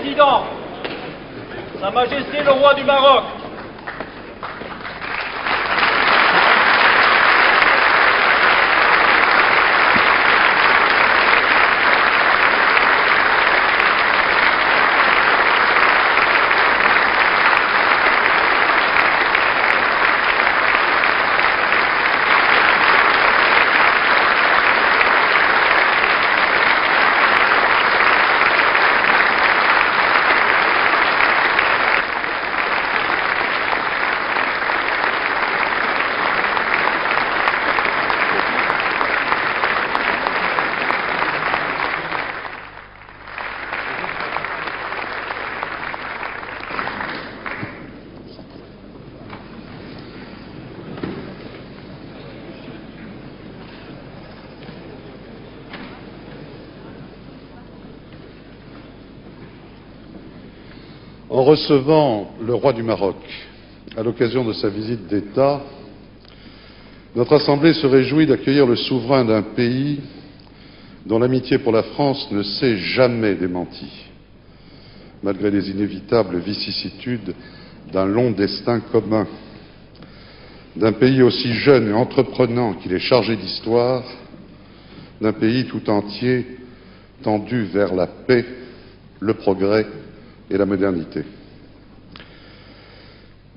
Président, Sa Majesté le Roi du Maroc, en recevant le roi du Maroc à l'occasion de sa visite d'État, notre Assemblée se réjouit d'accueillir le souverain d'un pays dont l'amitié pour la France ne s'est jamais démentie, malgré les inévitables vicissitudes d'un long destin commun, d'un pays aussi jeune et entreprenant qu'il est chargé d'histoire, d'un pays tout entier tendu vers la paix, le progrès et la modernité.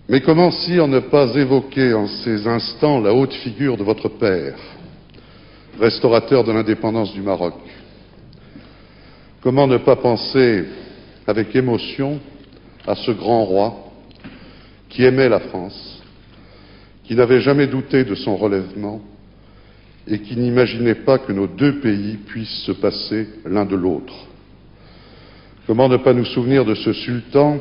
Mais comment, sire, ne pas évoquer en ces instants la haute figure de votre père, restaurateur de l'indépendance du Maroc? Comment ne pas penser avec émotion à ce grand roi qui aimait la France, qui n'avait jamais douté de son relèvement et qui n'imaginait pas que nos deux pays puissent se passer l'un de l'autre? Comment ne pas nous souvenir de ce sultan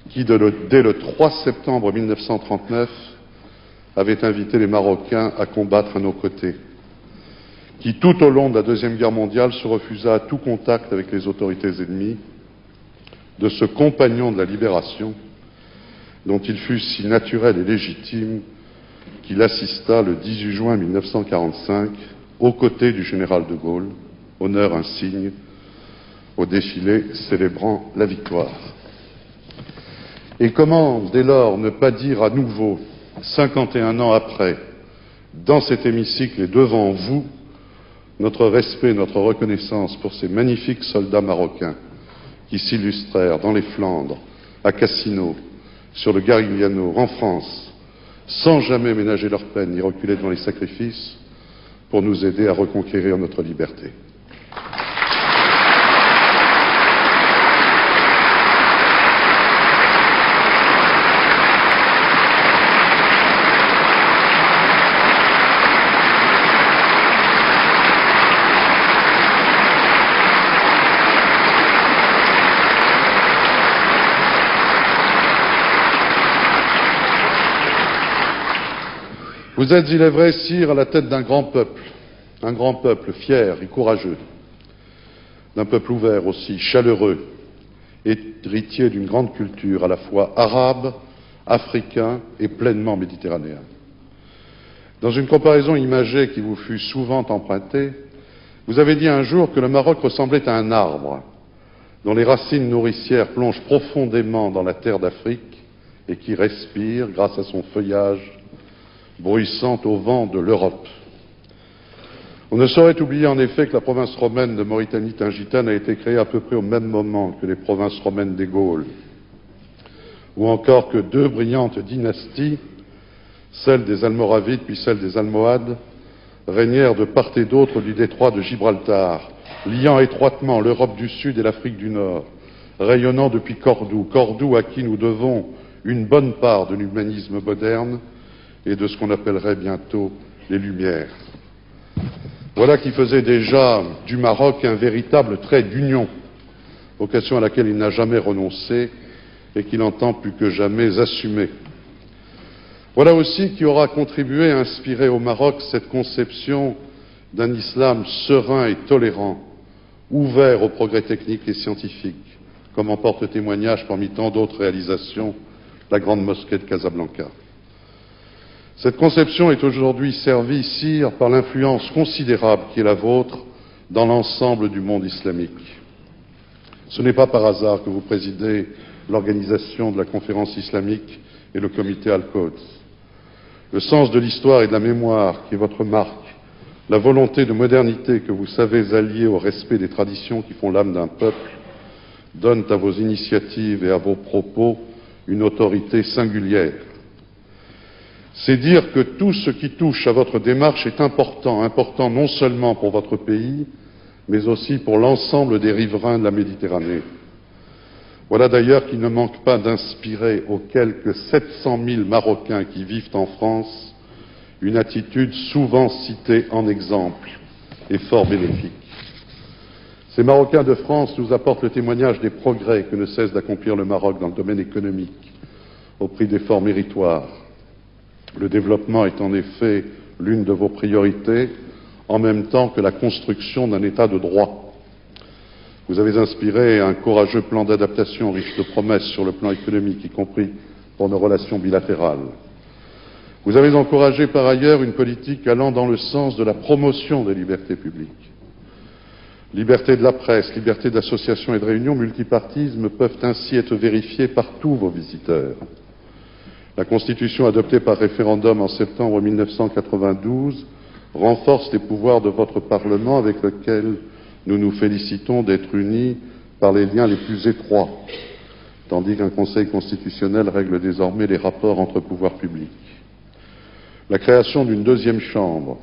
qui, dès le 3 septembre 1939, avait invité les Marocains à combattre à nos côtés, qui, tout au long de la Deuxième Guerre mondiale, se refusa à tout contact avec les autorités ennemies, de ce compagnon de la libération, dont il fut si naturel et légitime qu'il assista le 18 juin 1945, aux côtés du général de Gaulle, honneur insigne, au défilé célébrant la victoire. Et comment, dès lors, ne pas dire à nouveau, 51 ans après, dans cet hémicycle et devant vous, notre respect, notre reconnaissance pour ces magnifiques soldats marocains qui s'illustrèrent dans les Flandres, à Cassino, sur le Garigliano, en France, sans jamais ménager leur peine ni reculer devant les sacrifices, pour nous aider à reconquérir notre liberté. Vous êtes, il est vrai, sire, à la tête d'un grand peuple fier et courageux, d'un peuple ouvert aussi, chaleureux, héritier d'une grande culture à la fois arabe, africain et pleinement méditerranéen. Dans une comparaison imagée qui vous fut souvent empruntée, vous avez dit un jour que le Maroc ressemblait à un arbre dont les racines nourricières plongent profondément dans la terre d'Afrique et qui respire grâce à son feuillage bruissant au vent de l'Europe. On ne saurait oublier en effet que la province romaine de Mauritanie-Tingitane a été créée à peu près au même moment que les provinces romaines des Gaules, ou encore que deux brillantes dynasties, celle des Almoravides puis celle des Almohades, régnèrent de part et d'autre du détroit de Gibraltar, liant étroitement l'Europe du Sud et l'Afrique du Nord, rayonnant depuis Cordoue à qui nous devons une bonne part de l'humanisme moderne et de ce qu'on appellerait bientôt les Lumières. Voilà qui faisait déjà du Maroc un véritable trait d'union, vocation à laquelle il n'a jamais renoncé et qu'il entend plus que jamais assumer. Voilà aussi qui aura contribué à inspirer au Maroc cette conception d'un islam serein et tolérant, ouvert au progrès technique et scientifique, comme en porte témoignage parmi tant d'autres réalisations la grande mosquée de Casablanca. Cette conception est aujourd'hui servie, sire, par l'influence considérable qui est la vôtre dans l'ensemble du monde islamique. Ce n'est pas par hasard que vous présidez l'organisation de la conférence islamique et le comité Al-Quds. Le sens de l'histoire et de la mémoire qui est votre marque, la volonté de modernité que vous savez allier au respect des traditions qui font l'âme d'un peuple, donnent à vos initiatives et à vos propos une autorité singulière. C'est dire que tout ce qui touche à votre démarche est important, important non seulement pour votre pays, mais aussi pour l'ensemble des riverains de la Méditerranée. Voilà d'ailleurs qui ne manque pas d'inspirer aux quelques 700 000 Marocains qui vivent en France une attitude souvent citée en exemple et fort bénéfique. Ces Marocains de France nous apportent le témoignage des progrès que ne cesse d'accomplir le Maroc dans le domaine économique, au prix d'efforts méritoires. Le développement est en effet l'une de vos priorités, en même temps que la construction d'un État de droit. Vous avez inspiré un courageux plan d'adaptation riche de promesses sur le plan économique, y compris pour nos relations bilatérales. Vous avez encouragé par ailleurs une politique allant dans le sens de la promotion des libertés publiques. Liberté de la presse, liberté d'association et de réunion, multipartisme peuvent ainsi être vérifiés par tous vos visiteurs. La Constitution adoptée par référendum en septembre 1992 renforce les pouvoirs de votre Parlement avec lequel nous nous félicitons d'être unis par les liens les plus étroits, tandis qu'un Conseil constitutionnel règle désormais les rapports entre pouvoirs publics. La création d'une deuxième chambre,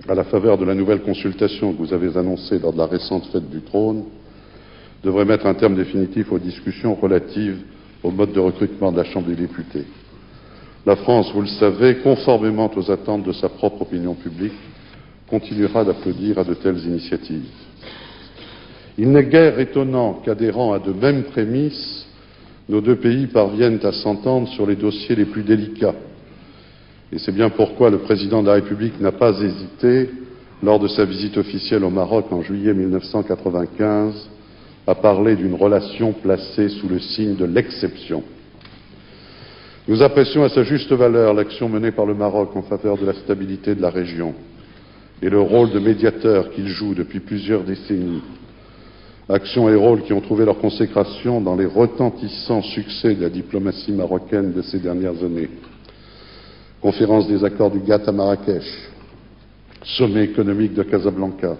à la faveur de la nouvelle consultation que vous avez annoncée lors de la récente fête du trône, devrait mettre un terme définitif aux discussions relatives au mode de recrutement de la Chambre des députés. La France, vous le savez, conformément aux attentes de sa propre opinion publique, continuera d'applaudir à de telles initiatives. Il n'est guère étonnant qu'adhérant à de mêmes prémices, nos deux pays parviennent à s'entendre sur les dossiers les plus délicats. Et c'est bien pourquoi le président de la République n'a pas hésité, lors de sa visite officielle au Maroc en juillet 1995, à parler d'une relation placée sous le signe de l'exception. Nous apprécions à sa juste valeur l'action menée par le Maroc en faveur de la stabilité de la région et le rôle de médiateur qu'il joue depuis plusieurs décennies. Actions et rôles qui ont trouvé leur consécration dans les retentissants succès de la diplomatie marocaine de ces dernières années. Conférence des accords du GATT à Marrakech, sommet économique de Casablanca,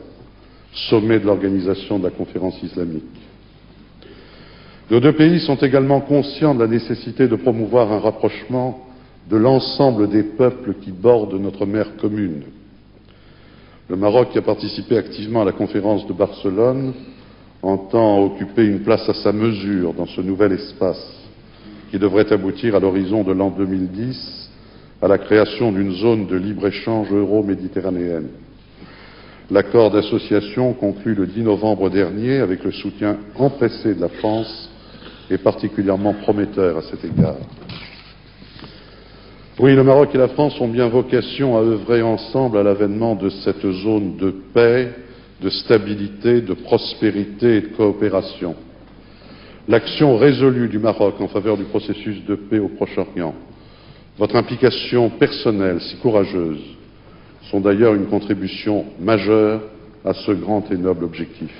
sommet de l'organisation de la conférence islamique. Nos deux pays sont également conscients de la nécessité de promouvoir un rapprochement de l'ensemble des peuples qui bordent notre mer commune. Le Maroc, qui a participé activement à la conférence de Barcelone, entend occuper une place à sa mesure dans ce nouvel espace qui devrait aboutir à l'horizon de l'an 2010 à la création d'une zone de libre-échange euro-méditerranéenne. L'accord d'association conclu le 10 novembre dernier avec le soutien empressé de la France est particulièrement prometteur à cet égard. Oui, le Maroc et la France ont bien vocation à œuvrer ensemble à l'avènement de cette zone de paix, de stabilité, de prospérité et de coopération. L'action résolue du Maroc en faveur du processus de paix au Proche-Orient, votre implication personnelle si courageuse, sont d'ailleurs une contribution majeure à ce grand et noble objectif.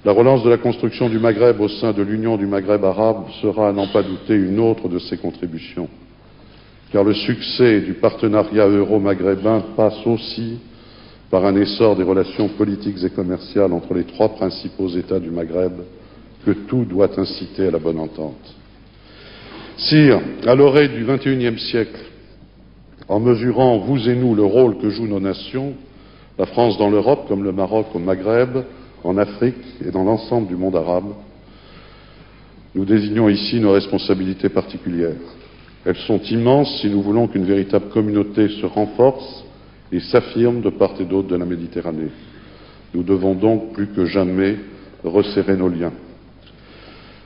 La relance de la construction du Maghreb au sein de l'Union du Maghreb arabe sera, à n'en pas douter, une autre de ces contributions, car le succès du partenariat euro-maghrébin passe aussi par un essor des relations politiques et commerciales entre les trois principaux États du Maghreb, que tout doit inciter à la bonne entente. Sire, à l'orée du XXIe siècle, en mesurant, vous et nous, le rôle que jouent nos nations, la France dans l'Europe comme le Maroc au Maghreb, en Afrique et dans l'ensemble du monde arabe, nous désignons ici nos responsabilités particulières. Elles sont immenses si nous voulons qu'une véritable communauté se renforce et s'affirme de part et d'autre de la Méditerranée. Nous devons donc plus que jamais resserrer nos liens.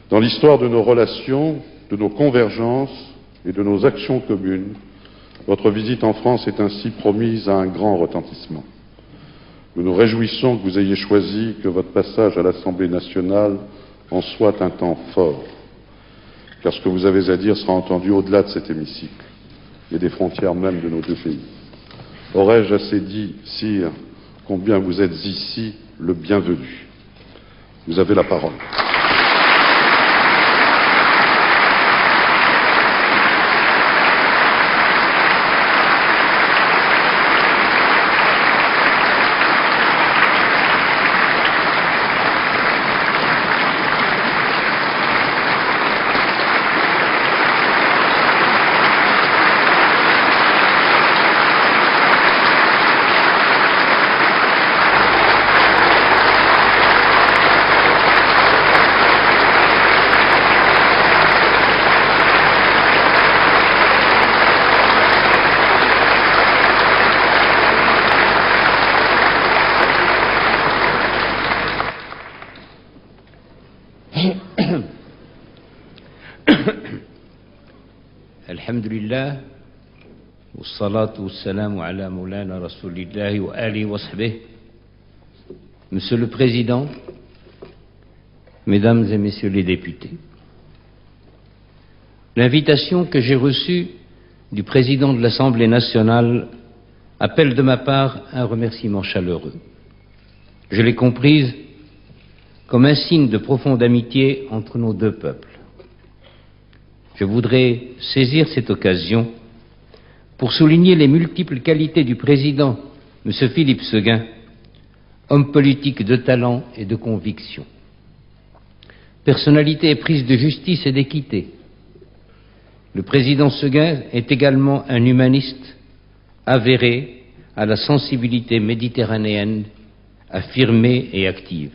Dans l'histoire de nos relations, de nos convergences et de nos actions communes, votre visite en France est ainsi promise à un grand retentissement. Nous nous réjouissons que vous ayez choisi que votre passage à l'Assemblée nationale en soit un temps fort, car ce que vous avez à dire sera entendu au-delà de cet hémicycle et des frontières même de nos deux pays. Aurais-je assez dit, sire, combien vous êtes ici le bienvenu. Vous avez la parole. الحمد لله والصلاة والسلام على مولانا رسول الله وآله وصحبه. Monsieur le Président, Mesdames et Messieurs les députés, l'invitation que j'ai reçue du Président de l'Assemblée nationale appelle de ma part un remerciement chaleureux. Je l'ai comprise comme un signe de profonde amitié entre nos deux peuples. Je voudrais saisir cette occasion pour souligner les multiples qualités du président, M. Philippe Séguin, homme politique de talent et de conviction. Personnalité éprise de justice et d'équité. Le président Séguin est également un humaniste avéré à la sensibilité méditerranéenne, affirmée et active.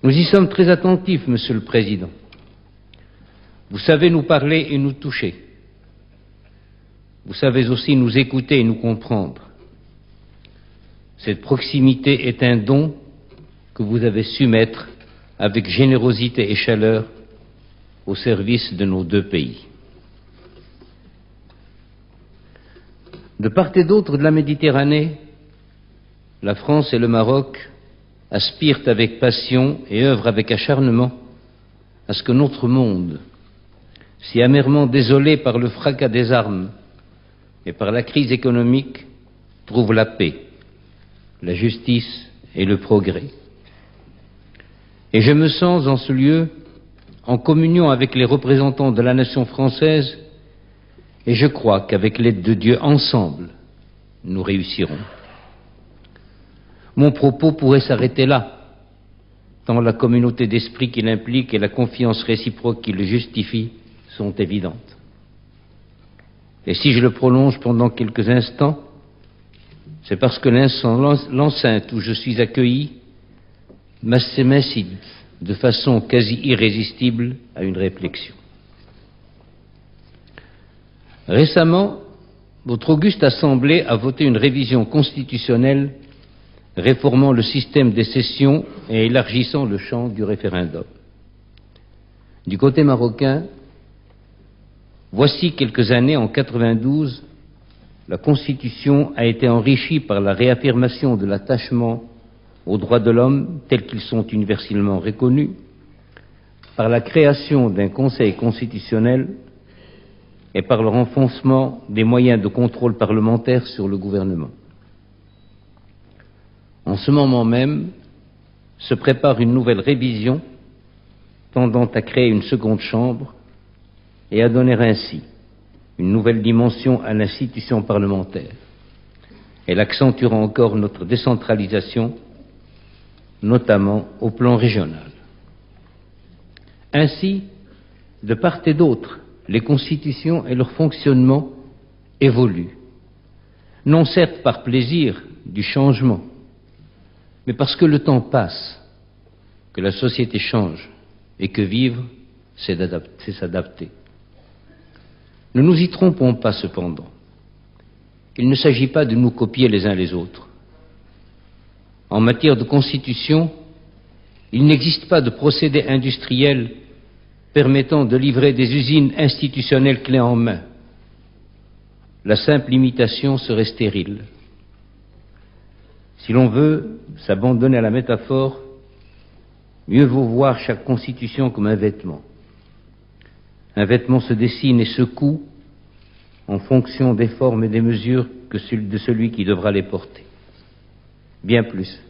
Nous y sommes très attentifs, Monsieur le Président. Vous savez nous parler et nous toucher. Vous savez aussi nous écouter et nous comprendre. Cette proximité est un don que vous avez su mettre avec générosité et chaleur au service de nos deux pays. De part et d'autre de la Méditerranée, la France et le Maroc aspirent avec passion et œuvrent avec acharnement à ce que notre monde, si amèrement désolé par le fracas des armes et par la crise économique, trouve la paix, la justice et le progrès. Et je me sens en ce lieu en communion avec les représentants de la nation française, et je crois qu'avec l'aide de Dieu, ensemble, nous réussirons. Mon propos pourrait s'arrêter là, tant la communauté d'esprit qu'il implique et la confiance réciproque qui le justifie sont évidentes. Et si je le prolonge pendant quelques instants, c'est parce que l'enceinte où je suis accueilli m'incite de façon quasi irrésistible à une réflexion. Récemment, votre auguste Assemblée a voté une révision constitutionnelle réformant le système des sessions et élargissant le champ du référendum. Du côté marocain, voici quelques années, en 92, la Constitution a été enrichie par la réaffirmation de l'attachement aux droits de l'homme tels qu'ils sont universellement reconnus, par la création d'un Conseil constitutionnel et par le renforcement des moyens de contrôle parlementaire sur le gouvernement. En ce moment même, se prépare une nouvelle révision tendant à créer une seconde chambre et à donner ainsi une nouvelle dimension à l'institution parlementaire. Elle accentuera encore notre décentralisation, notamment au plan régional. Ainsi, de part et d'autre, les constitutions et leur fonctionnement évoluent, non certes par plaisir du changement, mais parce que le temps passe, que la société change et que vivre, c'est s'adapter. Ne nous y trompons pas cependant. Il ne s'agit pas de nous copier les uns les autres. En matière de constitution, il n'existe pas de procédé industriel permettant de livrer des usines institutionnelles clés en main. La simple imitation serait stérile. Si l'on veut s'abandonner à la métaphore, mieux vaut voir chaque constitution comme un vêtement. Un vêtement se dessine et se coud en fonction des formes et des mesures de celui qui devra les porter. Bien plus,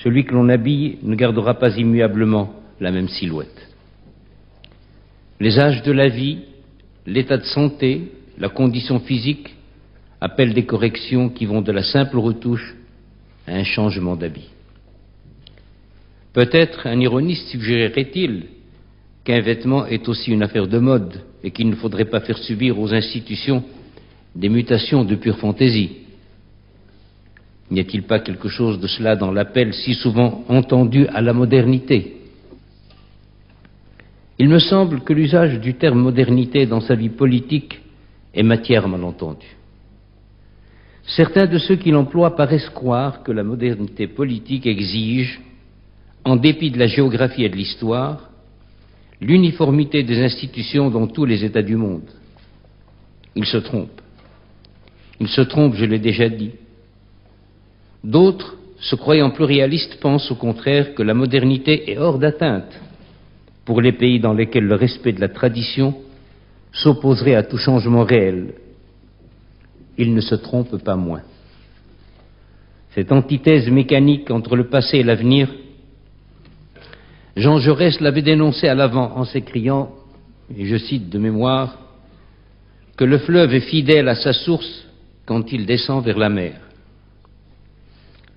celui que l'on habille ne gardera pas immuablement la même silhouette. Les âges de la vie, l'état de santé, la condition physique appellent des corrections qui vont de la simple retouche à un changement d'habit. Peut-être un ironiste suggérerait-il qu'un vêtement est aussi une affaire de mode et qu'il ne faudrait pas faire subir aux institutions des mutations de pure fantaisie. N'y a-t-il pas quelque chose de cela dans l'appel si souvent entendu à la modernité? Il me semble que l'usage du terme modernité dans sa vie politique est matière malentendue. Certains de ceux qui l'emploient paraissent croire que la modernité politique exige, en dépit de la géographie et de l'histoire, l'uniformité des institutions dans tous les États du monde. Ils se trompent. Ils se trompent, je l'ai déjà dit. D'autres, se croyant pluralistes, pensent au contraire que la modernité est hors d'atteinte pour les pays dans lesquels le respect de la tradition s'opposerait à tout changement réel. Ils ne se trompent pas moins. Cette antithèse mécanique entre le passé et l'avenir, Jean Jaurès l'avait dénoncée à l'avant en s'écriant, et je cite de mémoire, que le fleuve est fidèle à sa source quand il descend vers la mer.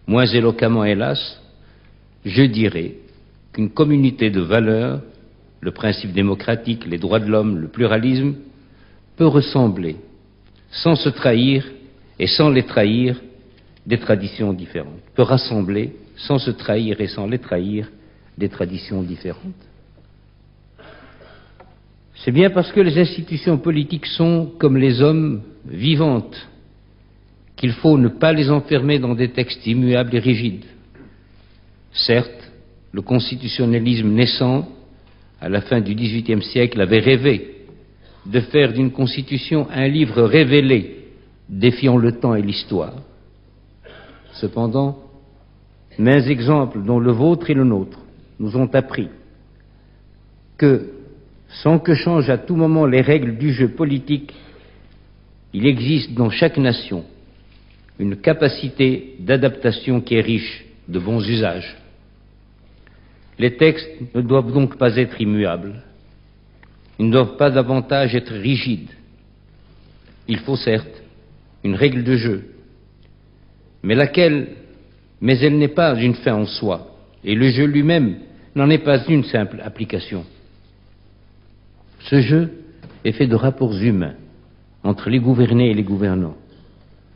Moins éloquemment, hélas, je dirais qu'une communauté de valeurs, le principe démocratique, les droits de l'homme, le pluralisme, peut ressembler, sans se trahir et sans les trahir, des traditions différentes, peut rassembler, sans se trahir et sans les trahir, des traditions différentes. C'est bien parce que les institutions politiques sont, comme les hommes, vivantes, qu'il faut ne pas les enfermer dans des textes immuables et rigides. Certes, le constitutionnalisme naissant, à la fin du XVIIIe siècle, avait rêvé de faire d'une Constitution un livre révélé, défiant le temps et l'histoire. Cependant, maints exemples, dont le vôtre et le nôtre, nous ont appris que, sans que changent à tout moment les règles du jeu politique, il existe dans chaque nation une capacité d'adaptation qui est riche de bons usages. Les textes ne doivent donc pas être immuables. Ils ne doivent pas davantage être rigides. Il faut certes une règle de jeu, mais elle n'est pas une fin en soi, et le jeu lui-même n'en est pas une simple application. Ce jeu est fait de rapports humains entre les gouvernés et les gouvernants,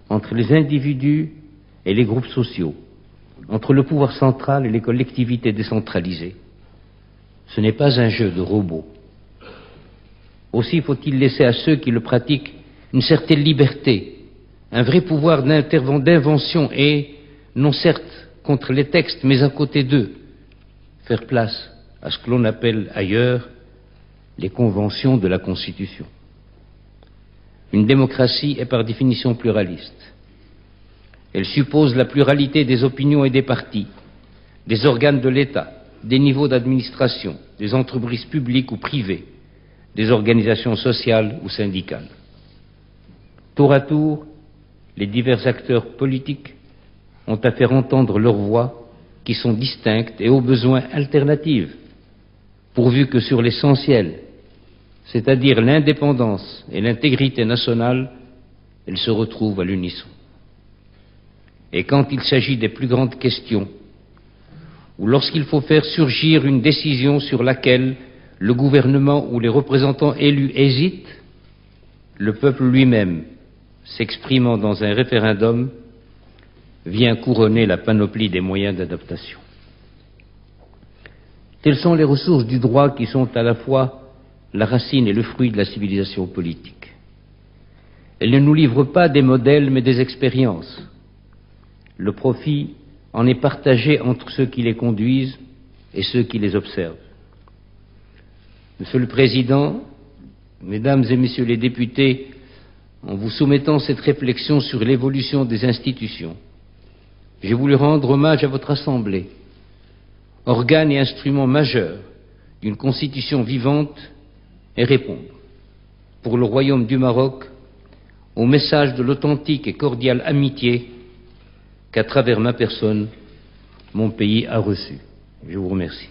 entre les individus et les groupes sociaux, entre le pouvoir central et les collectivités décentralisées. Ce n'est pas un jeu de robots. Aussi faut-il laisser à ceux qui le pratiquent une certaine liberté, un vrai pouvoir d'invention et, non certes contre les textes, mais à côté d'eux, faire place à ce que l'on appelle ailleurs les conventions de la Constitution. Une démocratie est par définition pluraliste. Elle suppose la pluralité des opinions et des partis, des organes de l'État, des niveaux d'administration, des entreprises publiques ou privées, des organisations sociales ou syndicales. Tour à tour, les divers acteurs politiques ont à faire entendre leurs voix qui sont distinctes et au besoin alternatives, pourvu que sur l'essentiel, c'est-à-dire l'indépendance et l'intégrité nationale, elles se retrouvent à l'unisson. Et quand il s'agit des plus grandes questions, ou lorsqu'il faut faire surgir une décision sur laquelle le gouvernement ou les représentants élus hésitent, le peuple lui-même, s'exprimant dans un référendum, vient couronner la panoplie des moyens d'adaptation. Telles sont les ressources du droit qui sont à la fois la racine et le fruit de la civilisation politique. Elle ne nous livre pas des modèles mais des expériences. Le profit en est partagé entre ceux qui les conduisent et ceux qui les observent. Monsieur le Président, Mesdames et Messieurs les députés, en vous soumettant cette réflexion sur l'évolution des institutions, j'ai voulu rendre hommage à votre Assemblée, organe et instrument majeur d'une constitution vivante, et répondre, pour le Royaume du Maroc, au message de l'authentique et cordiale amitié qu'à travers ma personne, mon pays a reçu. Je vous remercie.